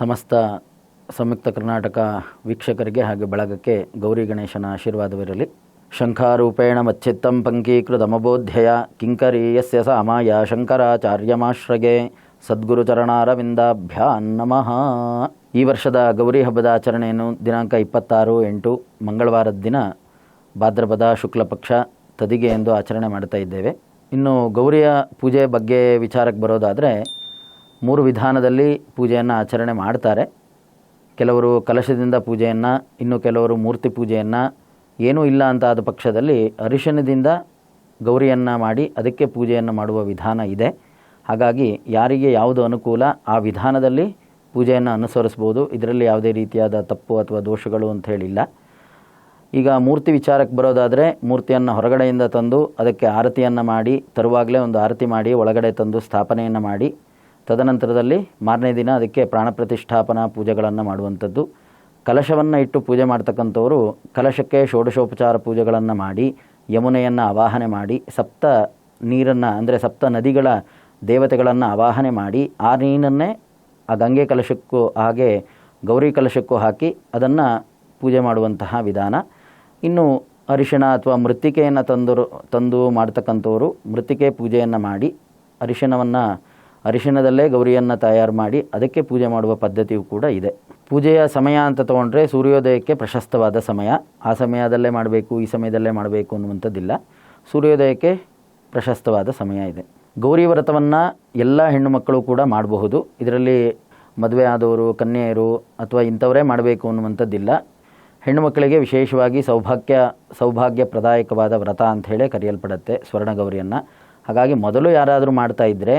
ಸಮಸ್ತ ಸಂಯುಕ್ತ ಕರ್ನಾಟಕ ವೀಕ್ಷಕರಿಗೆ ಹಾಗೆ ಬಳಗಕ್ಕೆ ಗೌರಿ ಗಣೇಶನ ಆಶೀರ್ವಾದವಿರಲಿ. ಶಂಖಾರೂಪೇಣ ಮಚ್ಚಿತ್ತಂ ಪಂಕೀಕೃತಮಬೋಧ್ಯಯ ಕಿಂಕರೀಯಸ್ಯ ಸಾಮಾಯ ಶಂಕರಾಚಾರ್ಯಮಾಶ್ರಗೆ ಸದ್ಗುರುಚರಣಾರವಿಂದಾಭ್ಯಾಂ ನಮಃ. ಈ ವರ್ಷದ ಗೌರಿ ಹಬ್ಬದ ಆಚರಣೆಯನ್ನು ದಿನಾಂಕ 26/8 ಮಂಗಳವಾರದ ದಿನ ಭಾದ್ರಪದ ಶುಕ್ಲ ಪಕ್ಷ ತದಿಗೆ ಎಂದು ಆಚರಣೆ ಮಾಡ್ತಾ ಇದ್ದೇವೆ. ಇನ್ನು ಗೌರಿಯ ಪೂಜೆ ಬಗ್ಗೆ ವಿಚಾರಕ್ಕೆ ಬರೋದಾದರೆ 3 ವಿಧಾನದಲ್ಲಿ ಪೂಜೆಯನ್ನು ಆಚರಣೆ ಮಾಡ್ತಾರೆ. ಕೆಲವರು ಕಲಶದಿಂದ ಪೂಜೆಯನ್ನು, ಇನ್ನು ಕೆಲವರು ಮೂರ್ತಿ ಪೂಜೆಯನ್ನು, ಏನೂ ಇಲ್ಲ ಅಂತ ಆದ ಪಕ್ಷದಲ್ಲಿ ಅರಿಶಿಣದಿಂದ ಗೌರಿಯನ್ನು ಮಾಡಿ ಅದಕ್ಕೆ ಪೂಜೆಯನ್ನು ಮಾಡುವ ವಿಧಾನ ಇದೆ. ಹಾಗಾಗಿ ಯಾರಿಗೆ ಯಾವುದು ಅನುಕೂಲ ಆ ವಿಧಾನದಲ್ಲಿ ಪೂಜೆಯನ್ನು ಅನುಸರಿಸ್ಬೋದು. ಇದರಲ್ಲಿ ಯಾವುದೇ ರೀತಿಯಾದ ತಪ್ಪು ಅಥವಾ ದೋಷಗಳು ಅಂತ ಹೇಳಿಲ್ಲ. ಈಗ ಮೂರ್ತಿ ವಿಚಾರಕ್ಕೆ ಬರೋದಾದರೆ ಮೂರ್ತಿಯನ್ನು ಹೊರಗಡೆಯಿಂದ ತಂದು ಅದಕ್ಕೆ ಆರತಿಯನ್ನು ಮಾಡಿ, ತರುವಾಗಲೇ ಒಂದು ಆರತಿ ಮಾಡಿ ಒಳಗಡೆ ತಂದು ಸ್ಥಾಪನೆಯನ್ನು ಮಾಡಿ, ತದನಂತರದಲ್ಲಿ ಮಾರನೇ ದಿನ ಅದಕ್ಕೆ ಪ್ರಾಣ ಪ್ರತಿಷ್ಠಾಪನಾ ಪೂಜೆಗಳನ್ನು ಮಾಡುವಂಥದ್ದು. ಕಲಶವನ್ನು ಇಟ್ಟು ಪೂಜೆ ಮಾಡ್ತಕ್ಕಂಥವರು ಕಲಶಕ್ಕೆ ಷೋಡಶೋಪಚಾರ ಪೂಜೆಗಳನ್ನು ಮಾಡಿ, ಯಮುನೆಯನ್ನು ಆವಾಹನೆ ಮಾಡಿ, ಸಪ್ತ ನೀರನ್ನು ಅಂದರೆ ಸಪ್ತ ನದಿಗಳ ದೇವತೆಗಳನ್ನು ಆವಾಹನೆ ಮಾಡಿ, ಆ ನೀರನ್ನೇ ಆ ಗಂಗೆ ಕಲಶಕ್ಕೂ ಹಾಗೆ ಗೌರಿ ಕಲಶಕ್ಕೂ ಹಾಕಿ ಅದನ್ನು ಪೂಜೆ ಮಾಡುವಂತಹ ವಿಧಾನ. ಇನ್ನು ಅರಿಶಿಣ ಅಥವಾ ಮೃತ್ತಿಕೆಯನ್ನು ತಂದು ಮಾಡ್ತಕ್ಕಂಥವರು ಮೃತ್ತಿಕೆ ಪೂಜೆಯನ್ನು ಮಾಡಿ ಅರಿಶಿಣದಲ್ಲೇ ಗೌರಿಯನ್ನು ತಯಾರು ಮಾಡಿ ಅದಕ್ಕೆ ಪೂಜೆ ಮಾಡುವ ಪದ್ಧತಿಯೂ ಕೂಡ ಇದೆ. ಪೂಜೆಯ ಸಮಯ ಅಂತ ತೊಗೊಂಡ್ರೆ ಸೂರ್ಯೋದಯಕ್ಕೆ ಪ್ರಶಸ್ತವಾದ ಸಮಯ. ಆ ಸಮಯದಲ್ಲೇ ಮಾಡಬೇಕು, ಈ ಸಮಯದಲ್ಲೇ ಮಾಡಬೇಕು ಅನ್ನುವಂಥದ್ದಿಲ್ಲ. ಸೂರ್ಯೋದಯಕ್ಕೆ ಪ್ರಶಸ್ತವಾದ ಸಮಯ ಇದೆ. ಗೌರಿ ವ್ರತವನ್ನು ಎಲ್ಲ ಹೆಣ್ಣು ಮಕ್ಕಳು ಕೂಡ ಮಾಡಬಹುದು. ಇದರಲ್ಲಿ ಮದುವೆ ಆದವರು, ಕನ್ಯೆಯರು ಅಥವಾ ಇಂಥವರೇ ಮಾಡಬೇಕು ಅನ್ನುವಂಥದ್ದಿಲ್ಲ. ಹೆಣ್ಣು ಮಕ್ಕಳಿಗೆ ವಿಶೇಷವಾಗಿ ಸೌಭಾಗ್ಯಪ್ರದಾಯಕವಾದ ವ್ರತ ಅಂಥೇಳಿ ಕರೆಯಲ್ಪಡುತ್ತೆ ಸ್ವರ್ಣಗೌರಿಯನ್ನು. ಹಾಗಾಗಿ ಮೊದಲು ಯಾರಾದರೂ ಮಾಡ್ತಾ ಇದ್ದರೆ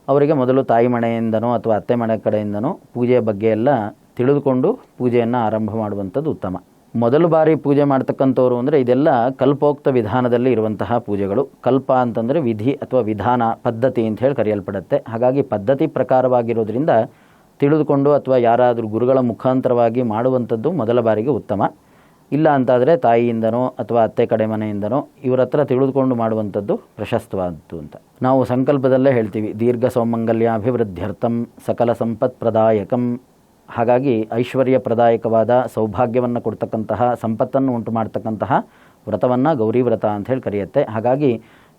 ಅವರಿಗೆ ಮೊದಲು ತಾಯಿ ಮನೆಯಿಂದನೋ ಅಥವಾ ಅತ್ತೆ ಮನೆ ಕಡೆಯಿಂದನೋ ಪೂಜೆಯ ಬಗ್ಗೆ ಎಲ್ಲ ತಿಳಿದುಕೊಂಡು ಪೂಜೆಯನ್ನು ಆರಂಭ ಮಾಡುವಂಥದ್ದು ಉತ್ತಮ. ಮೊದಲು ಬಾರಿ ಪೂಜೆ ಮಾಡ್ತಕ್ಕಂಥವ್ರು ಅಂದರೆ ಇದೆಲ್ಲ ಕಲ್ಪೋಕ್ತ ವಿಧಾನದಲ್ಲಿ ಇರುವಂತಹ ಪೂಜೆಗಳು. ಕಲ್ಪ ಅಂತಂದರೆ ವಿಧಿ ಅಥವಾ ವಿಧಾನ, ಪದ್ಧತಿ ಅಂತ ಹೇಳಿ ಕರೆಯಲ್ಪಡುತ್ತೆ. ಹಾಗಾಗಿ ಪದ್ಧತಿ ಪ್ರಕಾರವಾಗಿರೋದ್ರಿಂದ ತಿಳಿದುಕೊಂಡು ಅಥವಾ ಯಾರಾದರೂ ಗುರುಗಳ ಮುಖಾಂತರವಾಗಿ ಮಾಡುವಂಥದ್ದು ಮೊದಲ ಬಾರಿಗೆ ಉತ್ತಮ. ಇಲ್ಲ ಅಂತಾದರೆ ತಾಯಿಯಿಂದನೋ ಅಥವಾ ಅತ್ತೆ ಕಡೆ ಮನೆಯಿಂದನೋ ಇವರ ಹತ್ರ ತಿಳಿದುಕೊಂಡು ಮಾಡುವಂಥದ್ದು ಪ್ರಶಸ್ತವಾದದ್ದು ಅಂತ. ನಾವು ಸಂಕಲ್ಪದಲ್ಲೇ ಹೇಳ್ತೀವಿ, ದೀರ್ಘ ಸೌಮಂಗಲ್ಯಾಭಿವೃದ್ಧ್ಯರ್ಥಂ ಸಕಲ ಸಂಪತ್ ಪ್ರದಾಯಕಂ. ಹಾಗಾಗಿ ಐಶ್ವರ್ಯಪ್ರದಾಯಕವಾದ ಸೌಭಾಗ್ಯವನ್ನು ಕೊಡ್ತಕ್ಕಂತಹ, ಸಂಪತ್ತನ್ನು ಉಂಟು ಮಾಡ್ತಕ್ಕಂತಹ ವ್ರತವನ್ನು ಗೌರಿ ವ್ರತ ಅಂಥೇಳಿ ಕರೆಯುತ್ತೆ. ಹಾಗಾಗಿ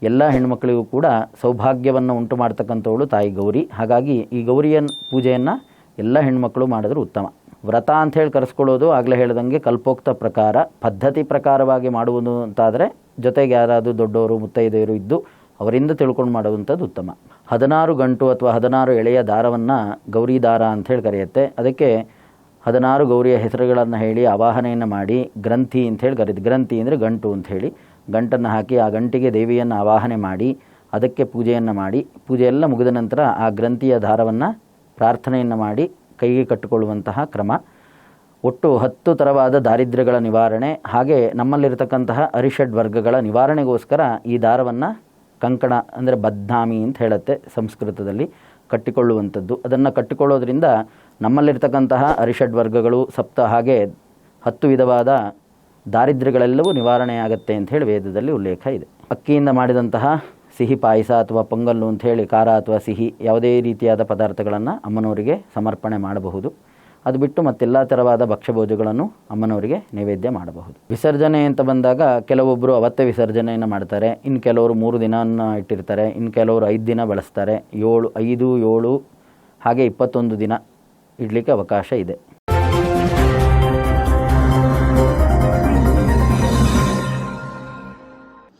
ಎಲ್ಲ ಹೆಣ್ಮಕ್ಳಿಗೂ ಕೂಡ ಸೌಭಾಗ್ಯವನ್ನು ಉಂಟು ಮಾಡ್ತಕ್ಕಂಥವಳು ತಾಯಿ ಗೌರಿ. ಹಾಗಾಗಿ ಈ ಗೌರಿಯ ಪೂಜೆಯನ್ನು ಎಲ್ಲ ಹೆಣ್ಮಕ್ಳು ಮಾಡಿದ್ರು ಉತ್ತಮ. ವ್ರತ ಅಂಥೇಳಿ ಕರೆಸ್ಕೊಳ್ಳೋದು ಆಗಲೇ ಹೇಳ್ದಂಗೆ ಕಲ್ಪೋಕ್ತ ಪ್ರಕಾರ, ಪದ್ಧತಿ ಪ್ರಕಾರವಾಗಿ ಮಾಡುವುದು ಅಂತಾದರೆ ಜೊತೆಗೆ ಯಾರಾದರೂ ದೊಡ್ಡವರು ಮುತ್ತೈದೆಯರು ಇದ್ದು ಅವರಿಂದ ತಿಳ್ಕೊಂಡು ಮಾಡುವಂಥದ್ದು ಉತ್ತಮ. 16 ಗಂಟು ಅಥವಾ 16 ಎಳೆಯ ದಾರವನ್ನು ಗೌರಿ ದಾರ ಅಂಥೇಳಿ ಕರೆಯುತ್ತೆ. ಅದಕ್ಕೆ 16 ಗೌರಿಯ ಹೆಸರುಗಳನ್ನು ಹೇಳಿ ಆವಾಹನೆಯನ್ನು ಮಾಡಿ ಗ್ರಂಥಿ ಅಂಥೇಳಿ ಕರೀತು. ಗ್ರಂಥಿ ಅಂದರೆ ಗಂಟು ಅಂಥೇಳಿ ಗಂಟನ್ನು ಹಾಕಿ ಆ ಗಂಟಿಗೆ ದೇವಿಯನ್ನು ಆವಾಹನೆ ಮಾಡಿ ಅದಕ್ಕೆ ಪೂಜೆಯನ್ನು ಮಾಡಿ, ಪೂಜೆಯೆಲ್ಲ ಮುಗಿದ ನಂತರ ಆ ಗ್ರಂಥಿಯ ದಾರವನ್ನು ಪ್ರಾರ್ಥನೆಯನ್ನು ಮಾಡಿ ಕೈಗೆ ಕಟ್ಟಿಕೊಳ್ಳುವಂತಹ ಕ್ರಮ. ಒಟ್ಟು 10 ಥರವಾದ ದಾರಿದ್ರ್ಯಗಳ ನಿವಾರಣೆ, ಹಾಗೆ ನಮ್ಮಲ್ಲಿರತಕ್ಕಂತಹ ಅರಿಷಡ್ ವರ್ಗಗಳ ನಿವಾರಣೆಗೋಸ್ಕರ ಈ ದಾರವನ್ನು ಕಂಕಣ ಅಂದರೆ ಬದ್ನಾಮಿ ಅಂತ ಹೇಳುತ್ತೆ ಸಂಸ್ಕೃತದಲ್ಲಿ, ಕಟ್ಟಿಕೊಳ್ಳುವಂಥದ್ದು. ಅದನ್ನು ಕಟ್ಟಿಕೊಳ್ಳೋದ್ರಿಂದ ನಮ್ಮಲ್ಲಿರ್ತಕ್ಕಂತಹ ಅರಿಷಡ್ ವರ್ಗಗಳು ಹಾಗೆ 10 ವಿಧವಾದ ದಾರಿದ್ರ್ಯಗಳೆಲ್ಲವೂ ನಿವಾರಣೆಯಾಗತ್ತೆ ಅಂತ ಹೇಳಿ ವೇದದಲ್ಲಿ ಉಲ್ಲೇಖ ಇದೆ. ಅಕ್ಕಿಯಿಂದ ಮಾಡಿದಂತಹ ಸಿಹಿ ಪಾಯಸ ಅಥವಾ ಪೊಂಗಲ್ಲು ಅಂಥೇಳಿ ಖಾರ ಅಥವಾ ಸಿಹಿ ಯಾವುದೇ ರೀತಿಯಾದ ಪದಾರ್ಥಗಳನ್ನು ಅಮ್ಮನವರಿಗೆ ಸಮರ್ಪಣೆ ಮಾಡಬಹುದು. ಅದು ಬಿಟ್ಟು ಮತ್ತೆಲ್ಲ ಥರವಾದ ಭಕ್ಷ್ಯಭೋಜಗಳನ್ನು ಅಮ್ಮನವರಿಗೆ ನೈವೇದ್ಯ ಮಾಡಬಹುದು. ವಿಸರ್ಜನೆ ಅಂತ ಬಂದಾಗ ಕೆಲವೊಬ್ಬರು ಅವತ್ತೇ ವಿಸರ್ಜನೆಯನ್ನು ಮಾಡ್ತಾರೆ, ಇನ್ನು ಕೆಲವರು 3 ದಿನವನ್ನು ಇಟ್ಟಿರ್ತಾರೆ, ಇನ್ನು ಕೆಲವರು 5 ದಿನ ಬಳಸ್ತಾರೆ. 5, 7 ಹಾಗೆ 21 ದಿನ ಇಡಲಿಕ್ಕೆ ಅವಕಾಶ ಇದೆ.